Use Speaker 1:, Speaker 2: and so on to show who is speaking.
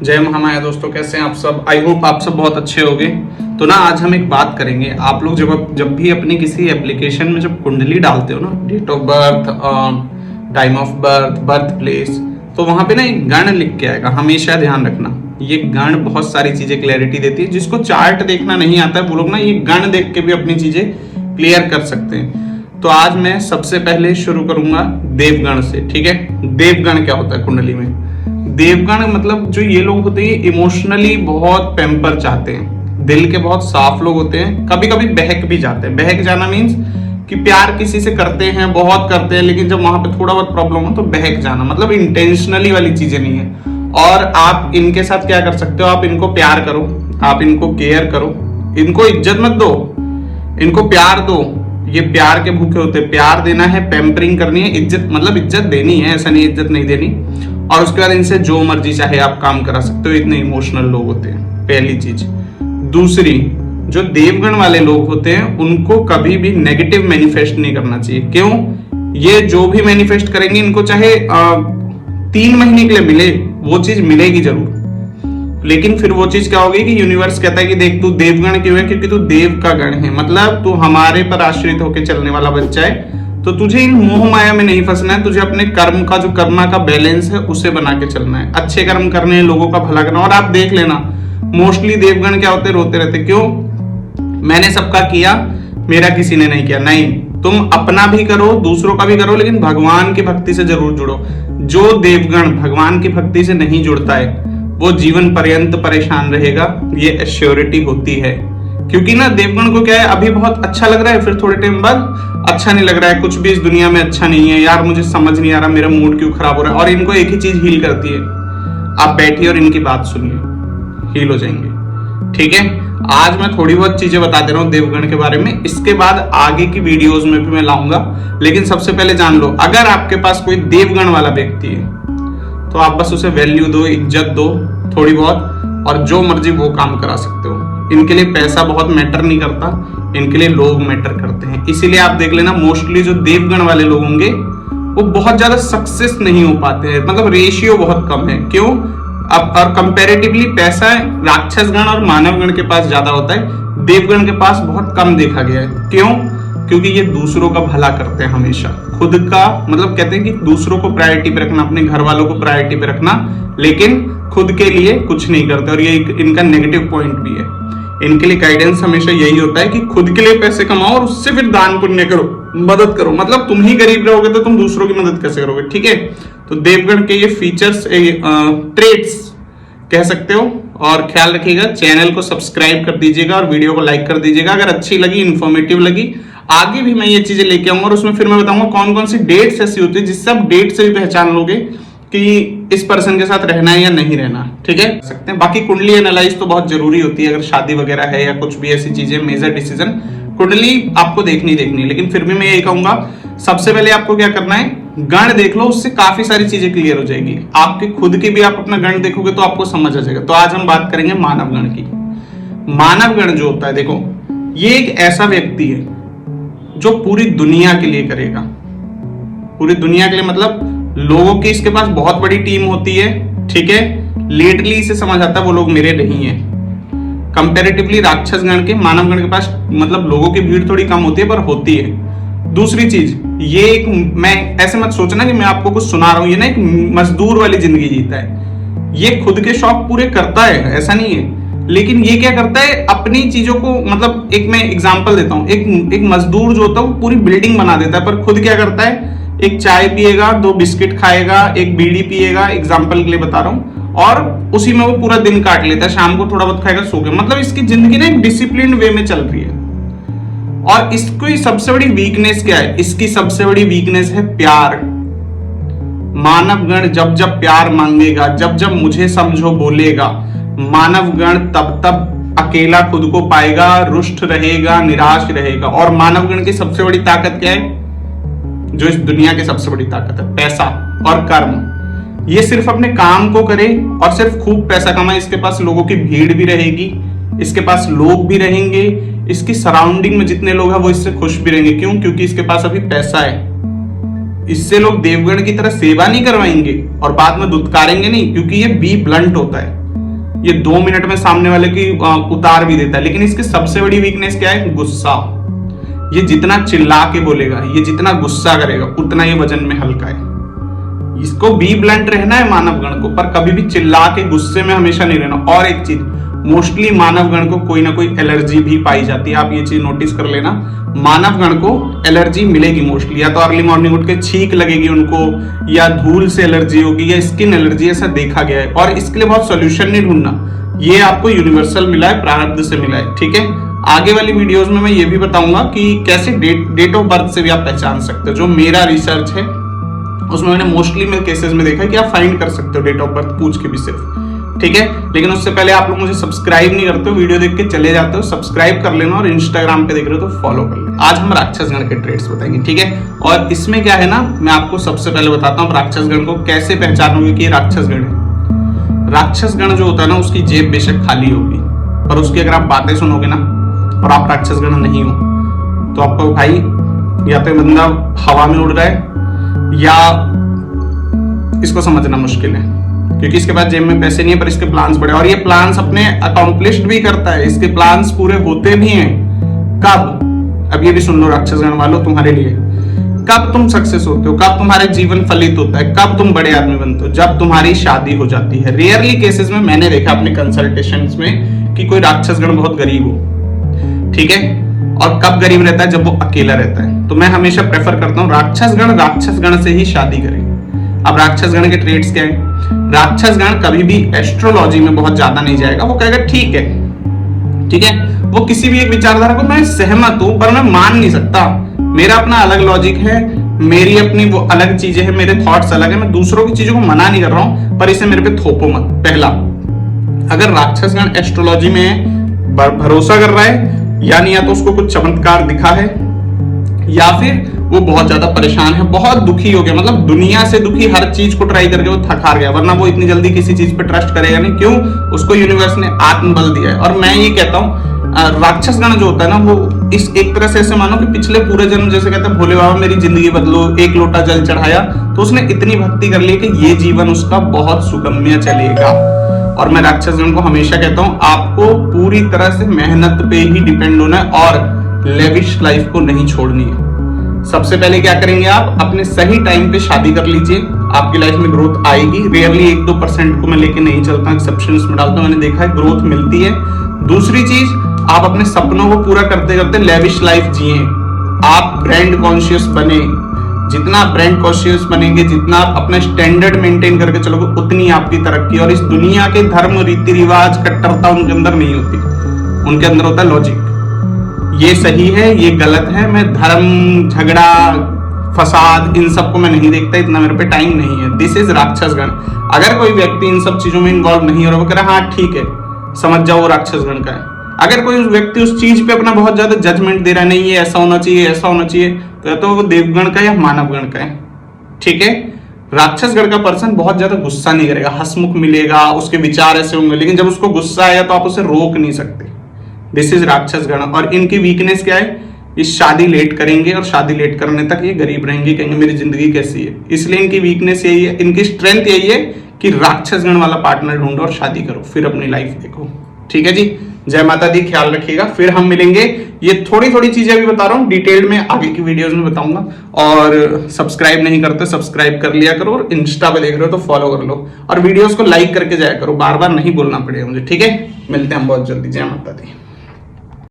Speaker 1: जय महामाया दोस्तों, कैसे हैं आप सब। आई होप आप सब बहुत अच्छे होंगे। तो ना आज हम एक बात करेंगे। आप लोग जब भी अपनी किसी एप्लीकेशन में जब कुंडली डालते हो ना, date of birth, time of birth, birth place, तो वहां पे ना एक गण लिख के आएगा। हमेशा ध्यान रखना, ये गण बहुत सारी चीजें क्लैरिटी देती है। जिसको चार्ट देखना नहीं आता है वो लोग ना ये गण देख के भी अपनी चीजें क्लियर कर सकते हैं। तो आज मैं सबसे पहले शुरू करूंगा देवगण से, ठीक है। देवगण क्या होता है कुंडली में? देवगण मतलब जो ये लोग होते हैं इमोशनली बहुत पैम्पर चाहते हैं, दिल के बहुत साफ लोग होते हैं। कभी कभी बहक भी जाते हैं। बहक जाना मीन्स कि प्यार किसी से करते हैं, बहुत करते हैं, लेकिन जब वहां पे थोड़ा बहुत प्रॉब्लम हो तो बहक जाना, मतलब इंटेंशनली वाली चीजें नहीं है। और आप इनके साथ क्या कर सकते हो, आप इनको प्यार करो, आप इनको केयर करो, इनको इज्जत मत दो, इनको प्यार दो। ये प्यार के भूखे होते हैं। प्यार देना है, पैम्परिंग करनी है, इज्जत मतलब इज्जत देनी है, ऐसा नहीं इज्जत नहीं देनी। और उसके बाद इनसे जो मर्जी चाहे आप काम करा सकते हो। इतने इमोशनल लोग होते हैं, पहली चीज। दूसरी, जो देवगण वाले लोग होते हैं उनको कभी भी नेगेटिव मैनिफेस्ट नहीं करना चाहिए। क्यों? ये जो भी मैनिफेस्ट करेंगे, इनको चाहे 3 महीने के लिए मिले, वो चीज मिलेगी जरूर। लेकिन फिर वो चीज क्या होगी कि यूनिवर्स कहता है कि देख तू देवगण क्यों है, क्योंकि तू देव का गण है, मतलब तू हमारे पर आश्रित होकर चलने वाला बच्चा है। तो तुझे इन मोह माया में नहीं फंसना है, तुझे अपने कर्म का जो कर्मा का बैलेंस है उसे बना के चलना है। अच्छे कर्म करने हैं, लोगों का भला करना। और आप देख लेना, मोस्टली देवगण क्या होते, रोते रहते। क्यों? मैंने सबका किया, मेरा किसी ने नहीं किया। नहीं, तुम अपना भी करो, दूसरों का भी करो, लेकिन भगवान की भक्ति से जरूर जुड़ो। जो देवगण भगवान की भक्ति से नहीं जुड़ता है वो जीवन पर्यंत परेशान रहेगा, ये एश्योरिटी होती है। क्योंकि ना देवगण को क्या है, अभी बहुत अच्छा लग रहा है, फिर थोड़े टाइम बाद अच्छा नहीं लग रहा है। कुछ भी इस दुनिया में अच्छा नहीं है यार, मुझे समझ नहीं आ रहा, मेरा मूड क्यों खराब हो रहा है। और इनको एक ही चीज हील करती है, आप बैठिए और इनकी बात सुनिए, हील हो जाएंगे, ठीक है। आज मैं थोड़ी बहुत चीजें बता दे रहा हूँ देवगण के बारे में, इसके बाद आगे की वीडियोस में भी मैं लाऊंगा। लेकिन सबसे पहले जान लो, अगर आपके पास कोई देवगण वाला व्यक्ति है तो आप बस उसे वैल्यू दो, इज्जत दो थोड़ी बहुत, और जो मर्जी वो काम करा सकते हो। इनके लिए पैसा बहुत मैटर नहीं करता, इनके लिए लोग मैटर करते हैं। इसीलिए आप देख लेना, मोस्टली जो देवगण वाले लोग होंगे वो बहुत ज्यादा सक्सेस नहीं हो पाते हैं, मतलब रेशियो बहुत कम है। क्यों? अब और कंपैरेटिवली पैसा राक्षस गण और मानव गण के पास ज्यादा होता है, देवगण के पास बहुत कम देखा गया है। क्यों? क्योंकि ये दूसरों का भला करते हैं हमेशा। खुद का मतलब कहते हैं कि दूसरों को प्रायोरिटी पे रखना, अपने घर वालों को प्रायोरिटी पे रखना, लेकिन खुद के लिए कुछ नहीं करते। और ये इनका नेगेटिव पॉइंट भी है। इनके लिए गाइडेंस हमेशा यही होता है कि खुद के लिए पैसे कमाओ और उससे फिर दान पुण्य करो, मदद करो। मतलब तुम ही गरीब रहोगे तो तुम दूसरों की मदद कैसे करोगे, ठीक है। तो देवगण के ये फीचर्स, ट्रेट्स कह सकते हो। और ख्याल रखिएगा, चैनल को सब्सक्राइब कर दीजिएगा और वीडियो को लाइक कर दीजिएगा अगर अच्छी लगी, इंफॉर्मेटिव लगी। आगे भी मैं ये चीजें लेके आऊंगा और उसमें फिर मैं बताऊंगा कौन कौन सी डेट्स ऐसी होती है जिससे आप डेट से भी पहचान लोगे कि इस पर्सन के साथ रहना है या नहीं रहना, ठीक है। सकते हैं। बाकी कुंडली एनालाइज तो बहुत जरूरी होती है, अगर शादी वगैरह है या कुछ भी ऐसी चीजें, मेजर डिसीजन, कुंडली आपको देखनी। लेकिन फिर भी मैं ये कहूंगा, सबसे पहले आपको क्या करना है, गण देख लो, उससे काफी सारी चीजें क्लियर हो जाएगी। आपके खुद के भी आप अपना गण देखोगे तो आपको समझ आ जाएगा। तो आज हम बात करेंगे मानव गण की। मानव गण जो होता है, देखो, ये एक ऐसा व्यक्ति है जो पूरी दुनिया के लिए करेगा। पूरी दुनिया के लिए मतलब लोगों की इसके पास बहुत बड़ी टीम होती है, ठीक है। लेटली इसे समझ आता है वो लोग मेरे नहीं है। कंपैरेटिवली राक्षस गण के, मानव गण के पास मतलब लोगों की भीड़ थोड़ी कम होती है, पर होती है। दूसरी चीज, ये एक, मैं ऐसे मत सोचना कि मैं आपको कुछ सुना रहा हूं, ये ना एक मजदूर वाली जिंदगी जीता है। ये खुद के शौक पूरे करता है, ऐसा नहीं है, लेकिन ये क्या करता है, अपनी चीजों को, मतलब एक मैं एग्जांपल देता हूं, एक मजदूर जो होता है वो पूरी बिल्डिंग बना देता है, पर खुद क्या करता है, एक चाय पिएगा, 2 बिस्किट खाएगा, एक बीड़ी पिएगा, एग्जांपल के लिए बता रहा हूं, और उसी में वो पूरा दिन काट लेता है। शाम को थोड़ा बहुत खाएगा, सो गया। मतलब इसकी जिंदगी ना एक डिसिप्लिन वे में चल रही है। और इसकी सबसे बड़ी वीकनेस क्या है? इसकी सबसे बड़ी वीकनेस है प्यार। मानव गण जब जब प्यार मांगेगा, जब जब मुझे समझो बोलेगा, मानव गण तब तब अकेला खुद को पाएगा, रुष्ट रहेगा, निराश रहेगा। और मानव गण की सबसे बड़ी ताकत क्या है, जो इस दुनिया की सबसे बड़ी ताकत है, पैसा और कर्म। ये सिर्फ अपने काम को करे और सिर्फ खूब पैसा कमाए। इसके पास लोगों की भीड़ भी रहेगी, इसके पास लोग भी रहेंगे, इसकी सराउंडिंग में जितने लोग हैं वो इससे खुश भी रहेंगे। क्यों? क्योंकि इसके पास अभी पैसा है। इससे लोग देवगण की तरह सेवा नहीं करवाएंगे और बाद में दुत्कारेंगे नहीं, क्योंकि ये बी ब्लंट होता है। ये 2 मिनट में सामने वाले की उतार भी देता है। लेकिन इसकी सबसे बड़ी वीकनेस क्या है? गुस्सा। ये जितना चिल्ला के बोलेगा, ये जितना गुस्सा करेगा, उतना ये वजन में हल्का है। इसको बी ब्लंट रहना है मानव गण को, पर कभी भी चिल्ला के गुस्से में हमेशा नहीं रहना। और एक चीज, मोस्टली मानव गण को कोई ना कोई एलर्जी भी पाई जाती है, आप ये चीज नोटिस कर लेना। मानव गण को एलर्जी मिलेगी मोस्टली, या तो अर्ली मॉर्निंग उठ के छींक लगेगी उनको, या धूल से एलर्जी होगी, या स्किन एलर्जी, ऐसा देखा गया है। और इसके लिए बहुत सोल्यूशन नहीं ढूंढना, ये आपको यूनिवर्सल मिला है, प्रारब्ध से मिला है, ठीक है। आगे वाली वीडियोस में मैं ये भी बताऊंगा कि कैसे डेट ऑफ बर्थ से भी आप पहचान सकते हो। जो मेरा रिसर्च है उसमें मैंने मोस्टली मेरे केसेस में देखा है कि आप फाइंड कर सकते हो डेट ऑफ बर्थ पूछ के भी सिर्फ, ठीक है। लेकिन उससे पहले आप लोग मुझे सब्सक्राइब नहीं करते हो, वीडियो देख के चले जाते हो, सब्सक्राइब कर लेना, और इंस्टाग्राम पे देख रहे हो तो फॉलो कर लेना। आज हम राक्षस गण के ट्रेड्स बताएंगे, ठीक है। और इसमें क्या है ना, मैं आपको सबसे पहले बताता हूँ राक्षस गण को कैसे पहचानोगे कि ये राक्षस गण है। राक्षस गण जो होता है ना, उसकी जेब बेशक खाली होगी, पर उसकी अगर आप बातें सुनोगे ना और आप राक्षस गण नहीं हो, तो आपको भाई या तो बंदा हवा में उड़ रहा है, या इसको समझना मुश्किल है, क्योंकि इसके पास जेब में पैसे नहीं है पर इसके प्लान्स बड़े, और ये प्लान्स अपने अकॉम्प्लिश्ड भी करता है, इसके प्लान्स पूरे होते भी हैं। कब? अब ये भी सुन लो राक्षस गण वालों, तुम्हारे लिए कब तुम सक्सेस होते हो, कब तुम्हारे जीवन फलित होता है, कब तुम बड़े आदमी बनते हो? जब तुम्हारी शादी हो जाती है। रेयरली केसेस में मैंने देखा अपने कंसल्टेशंस में कि कोई राक्षस गण बहुत गरीब हो, ठीक है। और कब गरीब रहता है? जब वो अकेला रहता है। तो मैं हमेशा प्रेफर करता हूँ राक्षस गण से ही शादी करें। अब राक्षस गण के ट्रेड्स क्या है? राक्षस गण कभी भी एस्ट्रोलॉजी में बहुत ज्यादा नहीं जाएगा, वो कहेगा ठीक है, ठीक है। वो किसी भी एक विचारधारा को मैं सहमत हूं पर मैं मान नहीं सकता, मेरा अपना अलग लॉजिक है, मेरी अपनी वो अलग चीजें हैं, मेरे थॉट्स अलग है, मैं दूसरों की चीजों को मना नहीं कर रहा हूं, पर इसे मेरे पे थोपो मत। पहला, अगर राक्षस गण एस्ट्रोलॉजी में भरोसा कर रहा है, यानी या तो उसको कुछ चमत्कार दिखा है, या फिर वो बहुत ज्यादा परेशान है, बहुत दुखी हो गया, मतलब दुनिया से दुखी, हर चीज को ट्राई करके वो थक हार गया, वरना वो इतनी जल्दी किसी चीज पे ट्रस्ट करेगा नहीं। क्यों? उसको यूनिवर्स ने आत्मबल दिया है। और मैं ये कहता हूँ राक्षस गण जो होता है ना, वो इस एक तरह से ऐसे मानो कि पिछले पूरे जन्म, जैसे कहते हैं भोले बाबा मेरी जिंदगी बदलो, एक लोटा जल चढ़ाया, तो उसने इतनी भक्ति कर ली कि ये जीवन उसका बहुत सुगम्य चलेगा। और मैं राक्षस गण को हमेशा कहता हूँ आपको पूरी तरह से मेहनत पे ही डिपेंड होना है और लेविश लाइफ को नहीं छोड़नी है। सबसे पहले क्या करेंगे, आप अपने सही टाइम पे शादी कर लीजिए, आपकी लाइफ में ग्रोथ आएगी। रेयरली 1-2% को मैं लेके नहीं चलता, एक्सेप्शंस में डालता हूं, मैंने देखा है ग्रोथ मिलती है। दूसरी चीज, आप अपने सपनों को पूरा करते करते लेविश लाइफ जिए, आप ब्रांड कॉन्शियस बने। जितना ब्रांड कॉन्शियस बनेंगे, जितना आप अपना स्टैंडर्ड मेंटेन करके चलोगे, उतनी आपकी तरक्की। और इस दुनिया के धर्म, रीति रिवाज, कट्टरता उनके अंदर नहीं होती, उनके अंदर होता है लॉजिक। ये सही है, ये गलत है। मैं धर्म, झगड़ा, फसाद, इन सब को मैं नहीं देखता, इतना मेरे पे टाइम नहीं है। दिस इज राक्षस गण। अगर कोई व्यक्ति इन सब चीजों में इन्वॉल्व नहीं हो रहा, वो कह रहा हाँ ठीक है, समझ जाओ वो राक्षस गण का है। अगर कोई व्यक्ति उस चीज पे अपना बहुत ज्यादा जजमेंट दे रहा, नहीं ये ऐसा होना चाहिए, ऐसा होना चाहिए, तो वो देवगण का या मानव गण का है, ठीक है। राक्षस गण का पर्सन बहुत ज्यादा गुस्सा नहीं करेगा, हंसमुख मिलेगा, उसके विचार ऐसे होंगे, लेकिन जब उसको गुस्सा आएगा तो आप उसे रोक नहीं सकते। दिस इज राक्षस गण। और इनकी वीकनेस क्या है? इस शादी लेट करेंगे, और शादी लेट करने तक ये गरीब रहेंगे, कहेंगे मेरी जिंदगी कैसी है। इसलिए इनकी वीकनेस यही है, इनकी स्ट्रेंथ यही है कि राक्षस गण वाला पार्टनर ढूंढो और शादी करो, फिर अपनी लाइफ देखो, ठीक है जी। जय माता दी, ख्याल रखिएगा, फिर हम मिलेंगे। ये थोड़ी थोड़ी चीजें अभी बता रहा हूँ, डिटेल में आगे की वीडियोस में बताऊंगा। और सब्सक्राइब नहीं करते, सब्सक्राइब कर लिया करो, और इंस्टा पे देख रहे हो तो फॉलो कर लो, और वीडियोस को लाइक करके जाया करो, बार बार नहीं बोलना पड़ेगा मुझे, ठीक है। मिलते हैं हम बहुत जल्दी। जय माता दी।